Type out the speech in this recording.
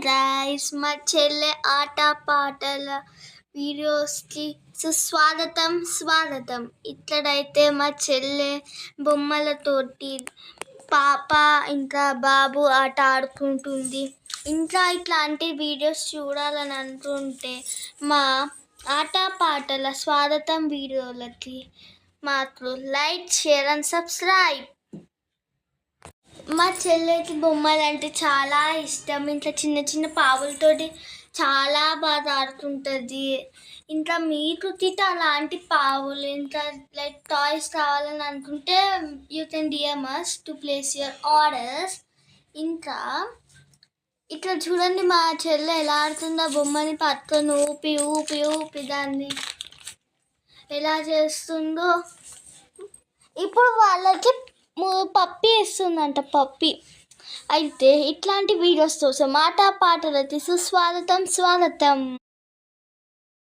Guys, మా చెల్లె ఆట పాటల వీడియోస్కి స్వాగతం. ఇక్కడైతే మా చెల్లె బొమ్మలతోటి పాప ఇంకా బాబు ఆట ఆడుకుంటుంది. ఇంకా ఇట్లాంటి వీడియోస్ చూడాలని అనుకుంటే మా ఆట పాటల స్వాగతం వీడియోలకి మాకు లైక్, షేర్ అండ్ సబ్స్క్రైబ్. మా చెల్లెకి బొమ్మలు అంటే చాలా ఇష్టం. ఇంకా చిన్న చిన్న పావులతోటి చాలా బాగా ఆడుకుంటుంది. ఇంకా మీకు అలాంటి పావులు ఇంకా లైక్ టాయ్స్ కావాలని అనుకుంటే you can DM us to place your orders. ఇంకా ఇట్లా చూడండి, మా చెల్లె ఎలా ఆడుతుందో బొమ్మని పట్టుకొని ఊపి ఊపి ఊపి దాన్ని ఎలా చేస్తుందో. ఇప్పుడు వాళ్ళకి పప్పి ఇస్తుందంట, పప్పి. అయితే ఇట్లాంటి వీడియోస్ కోసం ఆట పాటలకి స్వాగతం.